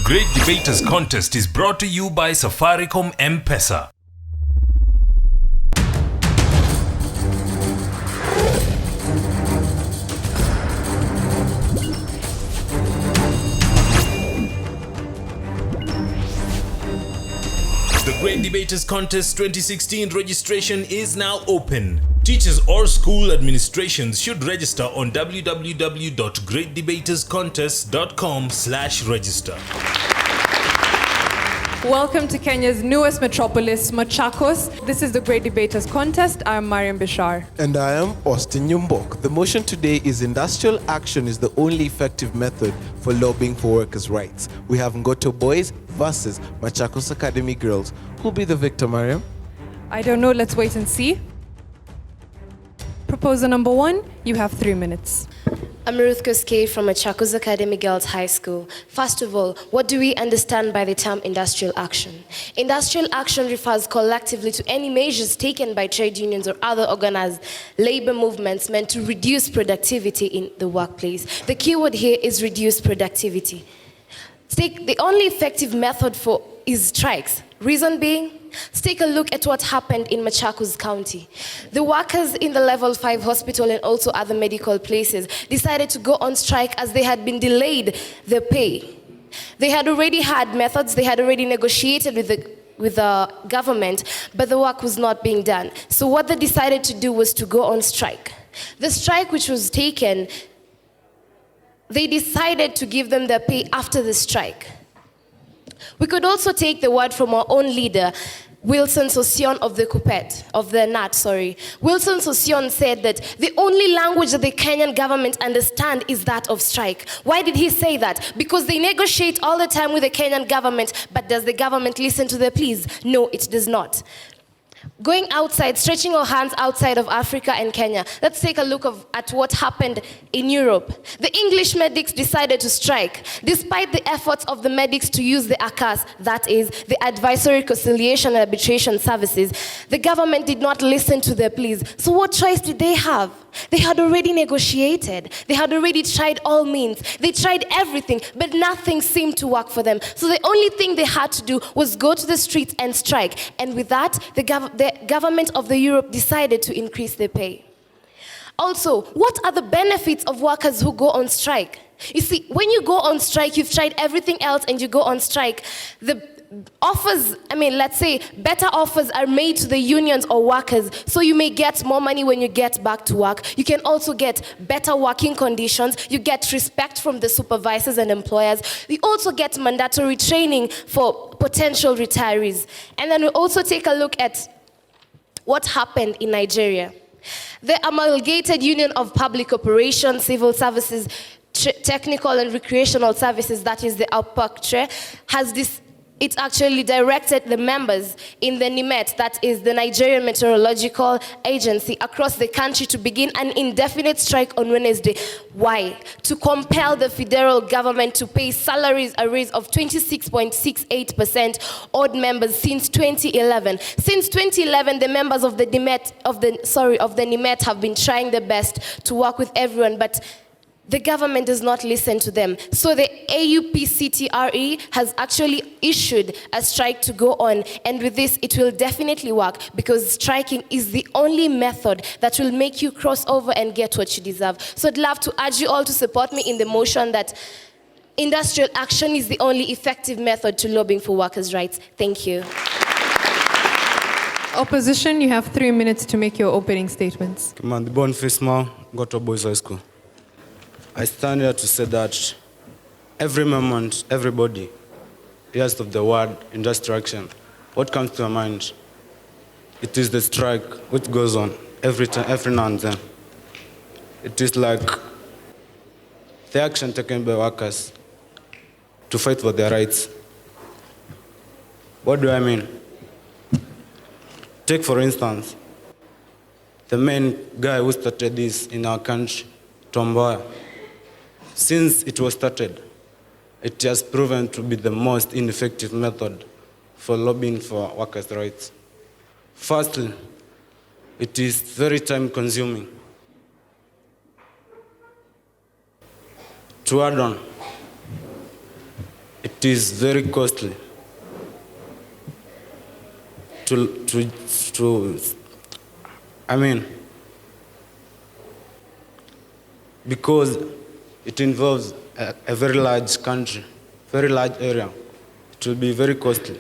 Great Debaters Contest is brought to you by Safaricom M-Pesa. The Great Debaters Contest 2016 registration is now open. Teachers or school administrations should register on www.greatdebaterscontest.com/register. Welcome to Kenya's newest metropolis, Machakos. This is the Great Debaters Contest. I'm Mariam Bishar. And I am Austin Yumbok. The motion today is industrial action is the only effective method for lobbying for workers' rights. We have Ngoto boys versus Machakos Academy girls. Who'll be the victor, Mariam? I don't know, let's wait and see. Proposer number 1, you have 3 minutes. I'm Ruth Koskei from Machakos Academy Girls High School. First of all, what do we understand by the term industrial action? Industrial action refers collectively to any measures taken by trade unions or other organized labor movements meant to reduce productivity in the workplace. The keyword here is reduce productivity. The only effective method is strikes. Reason being, let's take a look at what happened in Machakos County. The workers in the level 5 hospital and also other medical places decided to go on strike as they had been delayed their pay. They had already had methods, they had already negotiated with the government, but the work was not being done. So what they decided to do was to go on strike. The strike which was taken, they decided to give them their pay after the strike. We could also take the word from our own leader, Wilson Sosion of the NAT. Wilson Sosion said that the only language that the Kenyan government understands is that of strike. Why did he say that? Because they negotiate all the time with the Kenyan government, but does the government listen to their pleas? No, it does not. Going outside, stretching our hands outside of Africa and Kenya, let's take a look at what happened in Europe. The English medics decided to strike. Despite the efforts of the medics to use the ACAS, that is, the Advisory Conciliation and Arbitration Services, the government did not listen to their pleas. So what choice did they have? They had already negotiated. They had already tried all means. They tried everything, but nothing seemed to work for them. So the only thing they had to do was go to the streets and strike. And with that, the government of Europe decided to increase their pay. Also, what are the benefits of workers who go on strike? You see, when you go on strike, you've tried everything else and you go on strike, the offers, let's say better offers are made to the unions or workers, so you may get more money when you get back to work. You can also get better working conditions. You get respect from the supervisors and employers. You also get mandatory training for potential retirees. And then we also take a look at what happened in Nigeria. The Amalgamated Union of Public Operations, Civil Services, Technical and Recreational Services, that is the APACTRE, it actually directed the members in the NIMET, that is the Nigerian Meteorological Agency, across the country to begin an indefinite strike on Wednesday. Why? To compel the federal government to pay salaries a raise of 26.68% odd members since 2011. Since 2011, the members of the NIMET have been trying their best to work with everyone, but the government does not listen to them. So the AUPCTRE has actually issued a strike to go on. And with this, it will definitely work because striking is the only method that will make you cross over and get what you deserve. So I'd love to urge you all to support me in the motion that industrial action is the only effective method to lobbying for workers' rights. Thank you. Opposition, you have 3 minutes to make your opening statements. Born Fisma, Ngoto Boys High School. I stand here to say that every moment, everybody hears of the word industrial action. What comes to my mind? It is the strike which goes on every now and then. It is like the action taken by workers to fight for their rights. What do I mean? Take, for instance, the main guy who started this in our country, Tomboya. Since it was started, it has proven to be the most ineffective method for lobbying for workers' rights. Firstly, it is very time-consuming. To add on, it is very costly because it involves a very large country, very large area. It will be very costly.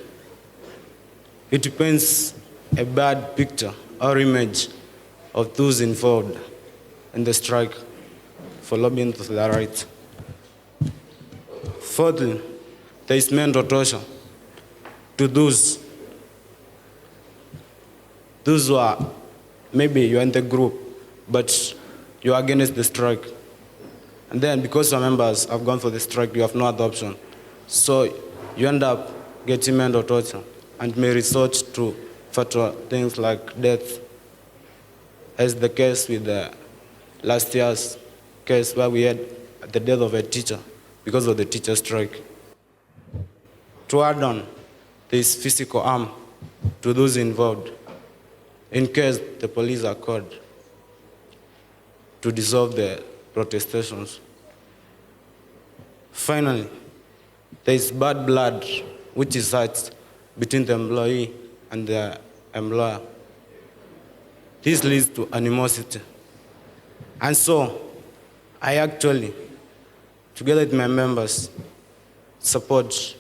It paints a bad picture or image of those involved in the strike for lobbying for their rights. Fourthly, there is mental torture to those who are, maybe you're in the group, but you're against the strike. And then because your members have gone for the strike, you have no other option. So you end up getting mental torture and may resort to fatal things like death, as the case with the last year's case where we had the death of a teacher because of the teacher strike. To add on, there is physical harm to those involved in case the police are called to dissolve the protestations. Finally, there is bad blood which is resides between the employee and the employer. This leads to animosity. And so, I actually, together with my members, support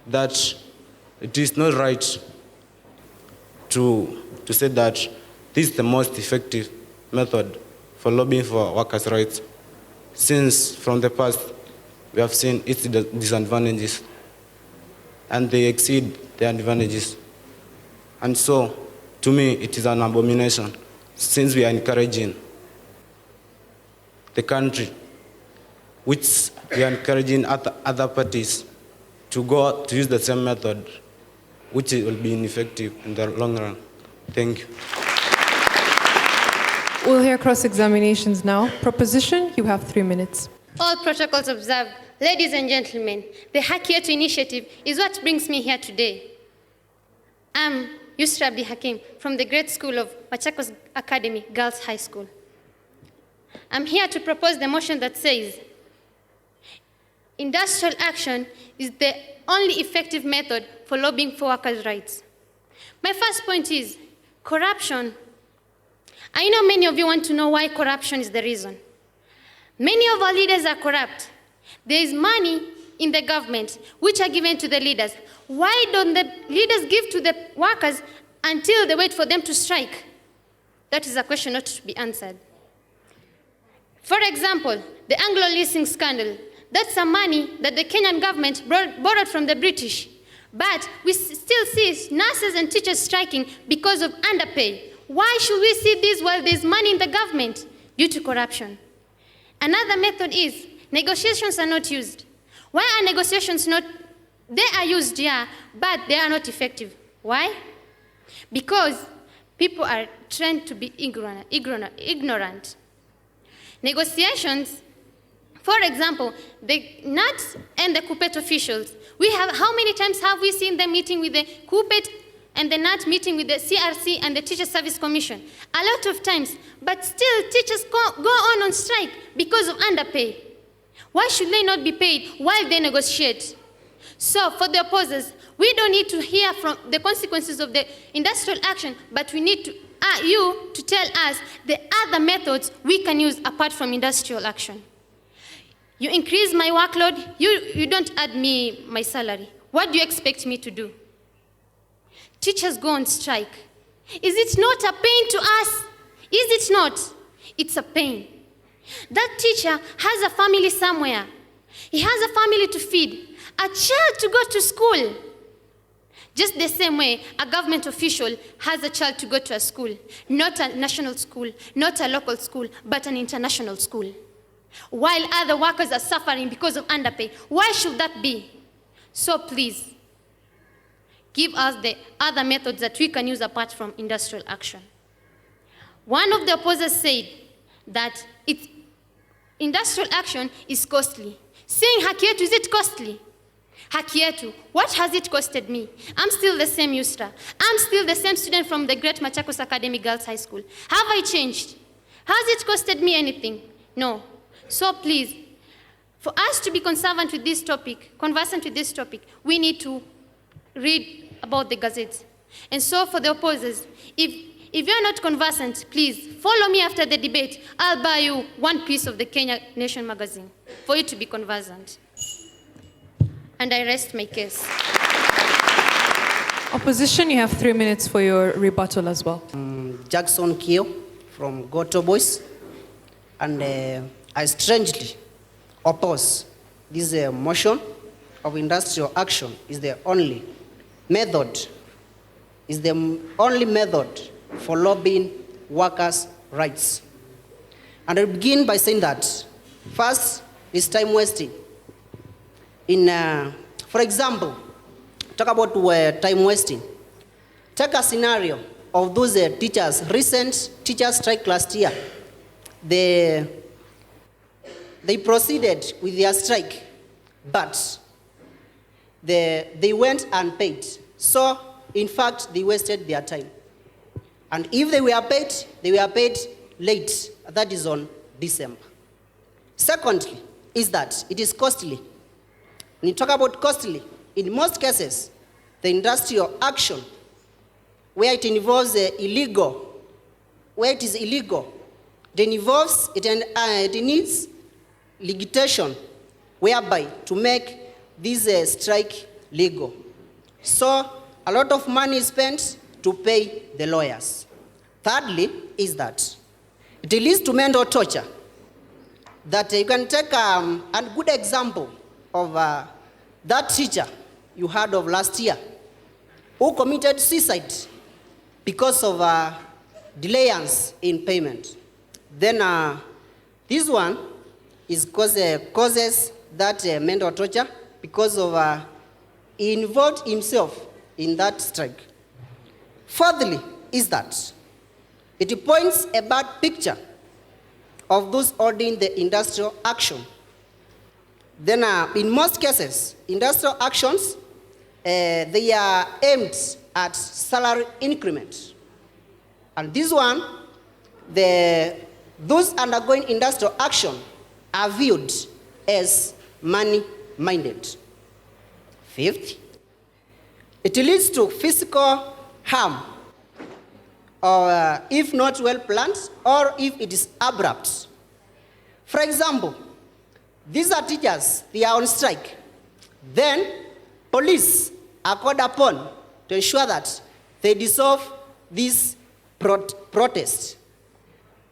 that it is not right to say that this is the most effective method for lobbying for workers' rights, since from the past we have seen its disadvantages and they exceed the advantages. And so, to me, it is an abomination, since we are encouraging the country, which we are encouraging other parties to go to use the same method, which will be ineffective in the long run. Thank you. We'll hear cross-examinations now. Proposition, you have 3 minutes. All protocols observed. Ladies and gentlemen, the Hakietu initiative is what brings me here today. I'm Yusra Abdi Hakim from the Great School of Machakos Academy Girls High School. I'm here to propose the motion that says, industrial action is the only effective method for lobbying for workers' rights. My first point is corruption. I know many of you want to know why corruption is the reason. Many of our leaders are corrupt. There is money in the government which are given to the leaders. Why don't the leaders give to the workers until they wait for them to strike? That is a question not to be answered. For example, the Anglo leasing scandal. That's some money that the Kenyan government borrowed from the British. But we still see nurses and teachers striking because of underpay. Why should we see this while there's money in the government? Due to corruption. Another method is negotiations are not used. Why are negotiations not? They are used, yeah, but they are not effective. Why? Because people are trained to be ignorant. Negotiations, for example, the NAT and the KUPPET officials, how many times have we seen them meeting with the KUPPET and the NAT meeting with the CRC and the Teacher Service Commission? A lot of times, but still teachers go on strike because of underpay. Why should they not be paid while they negotiate? So for the opposers, we don't need to hear from the consequences of the industrial action, but we need you to tell us the other methods we can use apart from industrial action. You increase my workload, you don't add me my salary. What do you expect me to do? Teachers go on strike. Is it not a pain to us? Is it not? It's a pain. That teacher has a family somewhere. He has a family to feed, a child to go to school. Just the same way a government official has a child to go to a school, not a national school, not a local school, but an international school. While other workers are suffering because of underpay. Why should that be? So please, give us the other methods that we can use apart from industrial action. One of the opposers said that industrial action is costly. Saying Hakietu, is it costly? Hakietu, what has it costed me? I'm still the same Yusra. I'm still the same student from the Great Machakos Academy Girls High School. Have I changed? Has it costed me anything? No. So please, For us to be conversant with this topic, we need to read about the gazettes. And so for the opposers, if you're not conversant, please follow me after the debate. I'll buy you one piece of the Kenya Nation magazine for you to be conversant. And I rest my case. Opposition, you have 3 minutes for your rebuttal as well. Jackson Kio from Ngoto Boys, and I strangely oppose this motion of industrial action. Is the only method for lobbying workers' rights. And I begin by saying that first is time wasting. For example, talk about time wasting. Take a scenario of those teachers, recent teacher strike last year. They proceeded with their strike, but they went unpaid. So, in fact, they wasted their time. And if they were paid late. That is on December. Secondly, is that it is costly. When you talk about costly, in most cases, the industrial action, where it involves it is illegal, it needs legislation, whereby to make this strike legal. So a lot of money is spent to pay the lawyers. Thirdly, is that it leads to mental torture. That you can take a good example of that teacher you heard of last year who committed suicide because of delayance in payment. Then this one is causes that mental torture because of he involved himself in that strike. Fourthly, is that it points a bad picture of those ordering the industrial action. Then in most cases, industrial actions, they are aimed at salary increment. And this one, those undergoing industrial action are viewed as money-minded. Fifth, it leads to physical harm, or if not well planned, or if it is abrupt. For example, these are teachers, they are on strike. Then police are called upon to ensure that they dissolve this protest.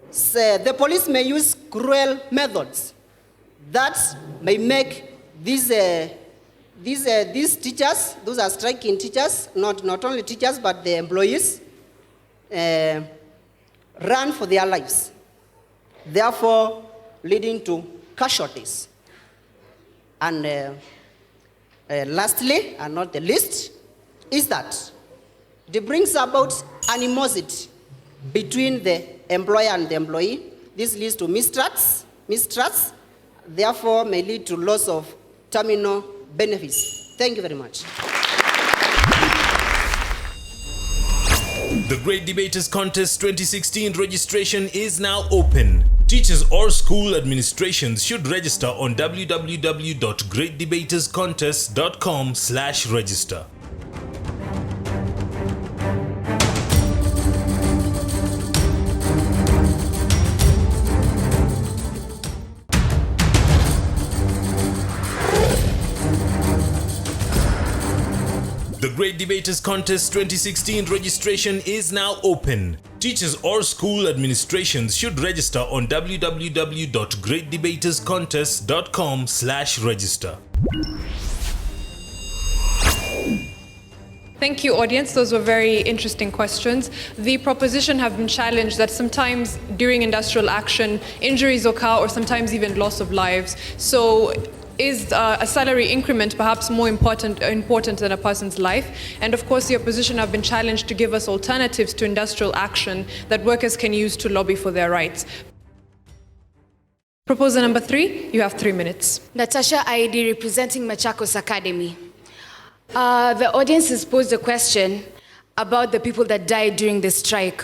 So the police may use cruel methods that may make these teachers, those are striking teachers, not only teachers but the employees, run for their lives, therefore leading to casualties. And lastly, and not the least, is that it brings about animosity between the employer and the employee. This leads to mistrusts, therefore may lead to loss of terminal benefits. Thank you very much. The Great Debaters Contest 2016 registration is now open. Teachers or school administrations should register on www.greatdebaterscontest.com/register. The Great Debaters Contest 2016 registration is now open. Teachers or school administrations should register on www.greatdebaterscontest.com/register. Thank you, audience. Those were very interesting questions. The proposition have been challenged that sometimes during industrial action, injuries occur or sometimes even loss of lives. So is a salary increment perhaps more important than a person's life? And of course, the opposition have been challenged to give us alternatives to industrial action that workers can use to lobby for their rights. Proposal number 3, you have 3 minutes. Natasha Aidi, representing Machakos Academy. The audience has posed a question about the people that died during the strike.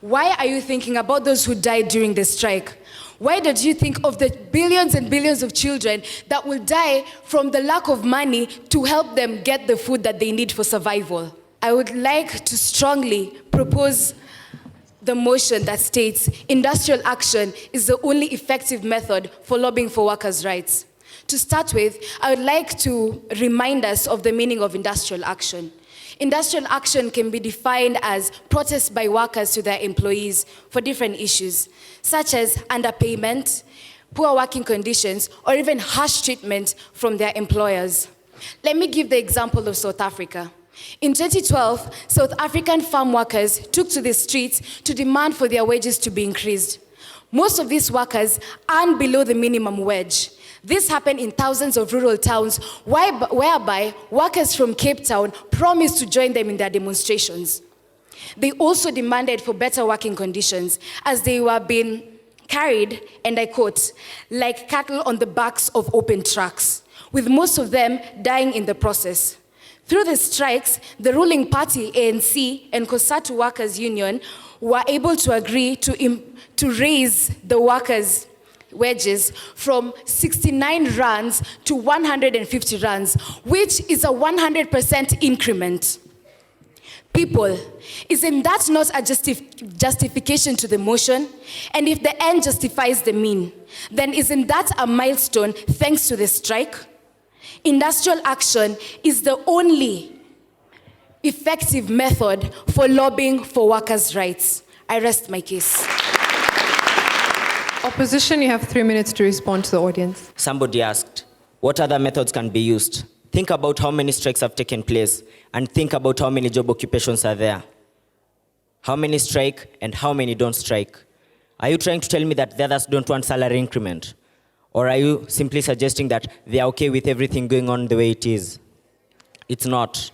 Why are you thinking about those who died during the strike? Why don't you think of the billions and billions of children that will die from the lack of money to help them get the food that they need for survival? I would like to strongly propose the motion that states industrial action is the only effective method for lobbying for workers' rights. To start with, I would like to remind us of the meaning of industrial action. Industrial action can be defined as protests by workers to their employees for different issues, such as underpayment, poor working conditions, or even harsh treatment from their employers. Let me give the example of South Africa. In 2012, South African farm workers took to the streets to demand for their wages to be increased. Most of these workers earn below the minimum wage. This happened in thousands of rural towns whereby workers from Cape Town promised to join them in their demonstrations. They also demanded for better working conditions as they were being carried, and I quote, like cattle on the backs of open trucks, with most of them dying in the process. Through the strikes, the ruling party, ANC, and COSATU Workers' Union were able to agree to raise the workers' wages from 69 rands to 150 rands, which is a 100% increment. People, isn't that not a justification to the motion? And if the end justifies the mean, then isn't that a milestone thanks to the strike? Industrial action is the only effective method for lobbying for workers' rights. I rest my case. Opposition, you have 3 minutes to respond to the audience. Somebody asked, what other methods can be used? Think about how many strikes have taken place and think about how many job occupations are there. How many strike and how many don't strike? Are you trying to tell me that the others don't want salary increment? Or are you simply suggesting that they are okay with everything going on the way it is? It's not.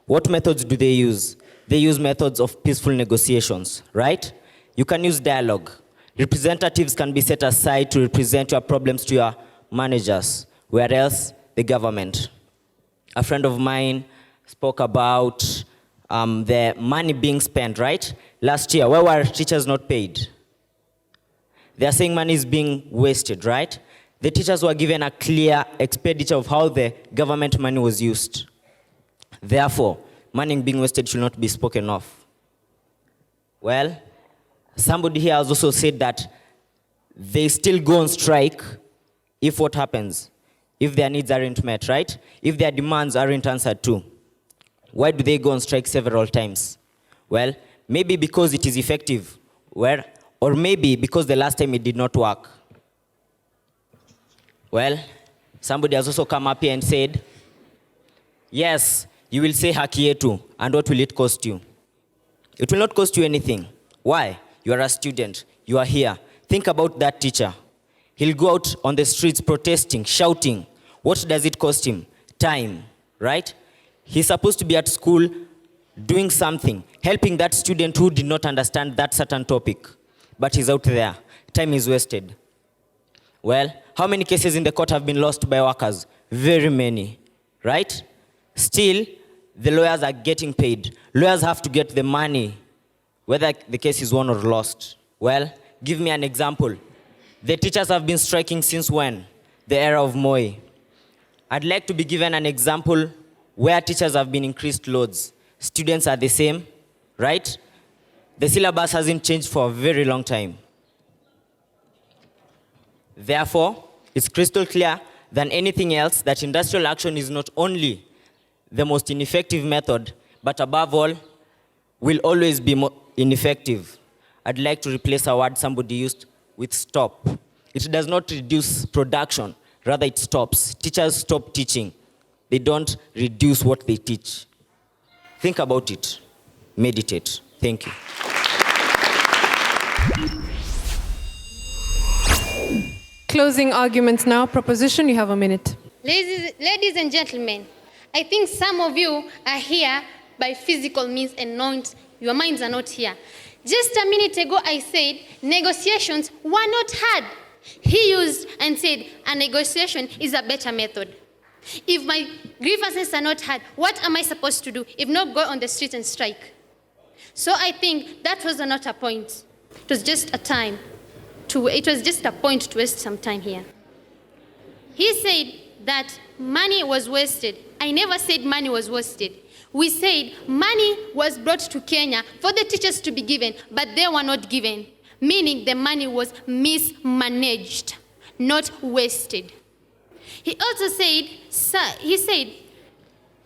What methods do they use? They use methods of peaceful negotiations, right? You can use dialogue. Representatives can be set aside to represent your problems to your managers, where else the government. A friend of mine spoke about the money being spent, right? Last year, why were teachers not paid? They are saying money is being wasted, right? The teachers were given a clear expenditure of how the government money was used. Therefore, money being wasted should not be spoken of. Well, somebody here has also said that they still go on strike if what happens? If their needs aren't met, right? If their demands aren't answered to. Why do they go on strike several times? Well, maybe because it is effective, or maybe because the last time it did not work. Well, somebody has also come up here and said, yes, you will say haki yetu, and what will it cost you? It will not cost you anything. Why? You are a student. You are here. Think about that teacher. He'll go out on the streets protesting, shouting. What does it cost him? Time, right? He's supposed to be at school doing something, helping that student who did not understand that certain topic. But he's out there. Time is wasted. Well, how many cases in the court have been lost by workers? Very many, right? Still, the lawyers are getting paid. Lawyers have to get the money, whether the case is won or lost. Well, give me an example. The teachers have been striking since when? The era of Moi. I'd like to be given an example where teachers have been increased loads. Students are the same, right? The syllabus hasn't changed for a very long time. Therefore, it's crystal clear than anything else that industrial action is not only the most ineffective method, but above all, will always be ineffective. I'd like to replace a word somebody used with stop. It does not reduce production, rather it stops. Teachers stop teaching. They don't reduce what they teach. Think about it. Meditate. Thank you. Closing arguments now. Proposition, you have a minute. Ladies and gentlemen, I think some of you are here by physical means and not, your minds are not here. Just a minute ago, I said negotiations were not hard. He used and said a negotiation is a better method. If my grievances are not hard, what am I supposed to do if not go on the street and strike? So I think that was not a point. It was just a time it was just a point to waste some time here. He said that money was wasted. I never said money was wasted. We said money was brought to Kenya for the teachers to be given, but they were not given, meaning the money was mismanaged, not wasted. He also said,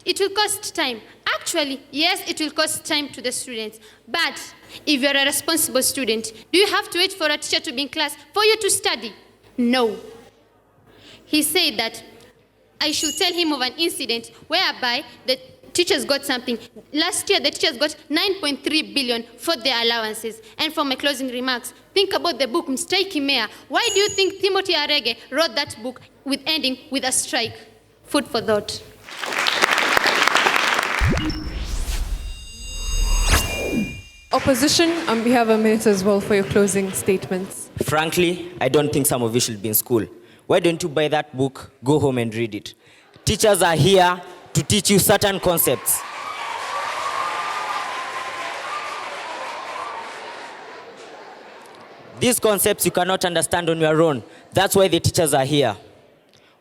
it will cost time. Actually, yes, it will cost time to the students, but if you're a responsible student, do you have to wait for a teacher to be in class for you to study? No. He said that I should tell him of an incident whereby the teachers got something. Last year, the teachers got 9.3 billion for their allowances. And for my closing remarks, think about the book Mstahiki Mayor. Why do you think Timothy Arege wrote that book with ending with a strike? Food for thought. Opposition, we have a minute as well for your closing statements. Frankly, I don't think some of you should be in school. Why don't you buy that book, go home and read it? Teachers are here to teach you certain concepts. These concepts you cannot understand on your own. That's why the teachers are here.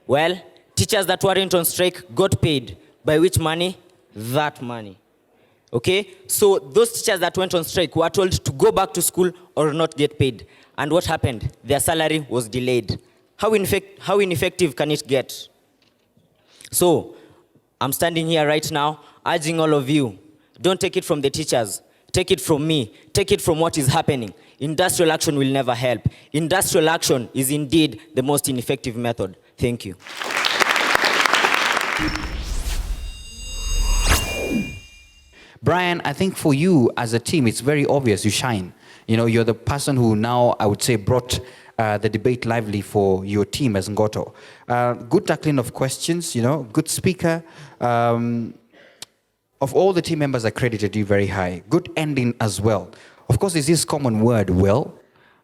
Well, teachers that weren't on strike got paid. By which money? That money. Okay? So those teachers that went on strike were told to go back to school or not get paid. And what happened? Their salary was delayed. How ineffective can it get? So, I'm standing here right now, urging all of you, don't take it from the teachers. Take it from me. Take it from what is happening. Industrial action will never help. Industrial action is indeed the most ineffective method. Thank you. Brian, I think for you as a team, it's very obvious you shine. You know, you're the person who now, I would say, brought the debate lively for your team as Ngoto. Good tackling of questions, you know, good speaker. Of all the team members, I credited you very high. Good ending as well. Of course, there's this common word, well.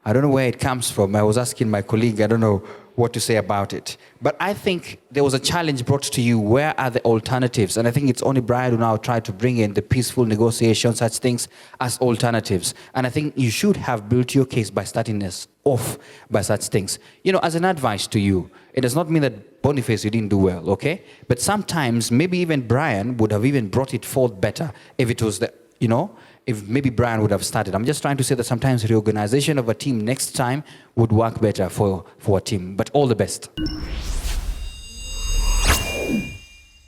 I don't know where it comes from. I was asking my colleague, I don't know what to say about it. But I think there was a challenge brought to you. Where are the alternatives? And I think it's only Brian who now tried to bring in the peaceful negotiation, such things as alternatives. And I think you should have built your case by starting this off by such things. You know, as an advice to you, it does not mean that Boniface, you didn't do well, okay? But sometimes maybe even Brian would have even brought it forth better if it was the, you know, if maybe Brian would have started. I'm just trying to say that sometimes reorganization of a team next time would work better for a team. But all the best.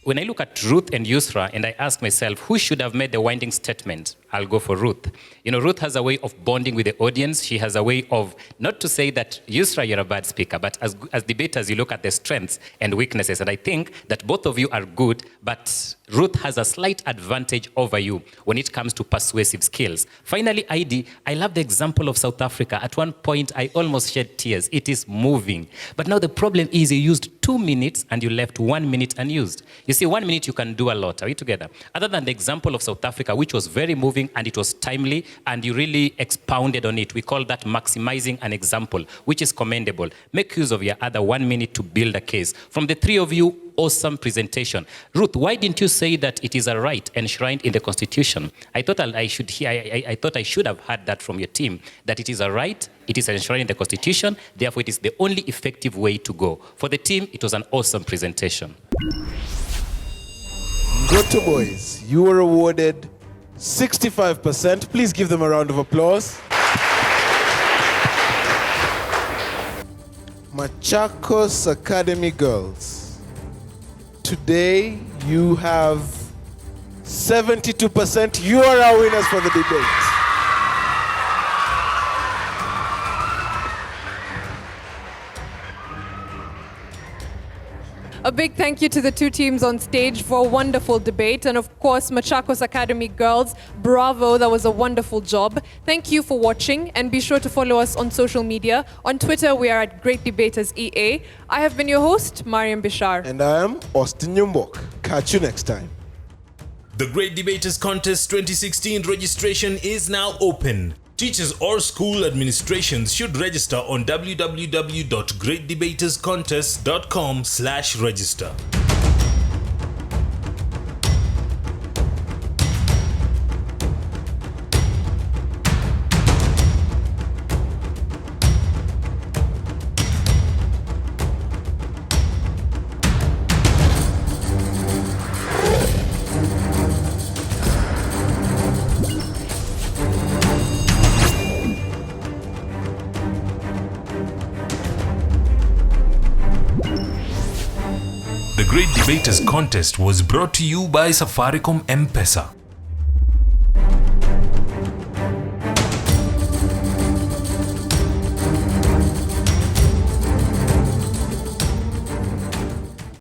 When I look at Ruth and Yusra and I ask myself, who should have made the winding statement? I'll go for Ruth. You know, Ruth has a way of bonding with the audience. She has a way of, not to say that Yusra, you're a bad speaker, but as debaters, you look at the strengths and weaknesses. And I think that both of you are good, but Ruth has a slight advantage over you when it comes to persuasive skills. Finally, Heidi, I love the example of South Africa. At one point, I almost shed tears. It is moving. But now the problem is you used 2 minutes and you left 1 minute unused. You see, 1 minute you can do a lot. Are we together? Other than the example of South Africa, which was very moving and it was timely and you really expounded on it. We call that maximizing an example, which is commendable. Make use of your other 1 minute to build a case. From the three of you, awesome presentation. Ruth, why didn't you say that it is a right enshrined in the Constitution? I thought I should have heard that from your team, that it is a right, it is enshrined in the Constitution, therefore it is the only effective way to go. For the team, it was an awesome presentation. Ngoto boys, you were awarded 65%. Please give them a round of applause. Machakos Academy girls, today you have 72%. You are our winners for the debate. A big thank you to the two teams on stage for a wonderful debate. And of course, Machakos Academy girls, bravo, that was a wonderful job. Thank you for watching and be sure to follow us on social media. On Twitter, we are at Great Debaters EA. I have been your host, Mariam Bishar. And I am Austin Nyumbok. Catch you next time. The Great Debaters Contest 2016 registration is now open. Teachers or school administrations should register on www.greatdebaterscontest.com/register. Great Debaters Contest was brought to you by Safaricom M-Pesa.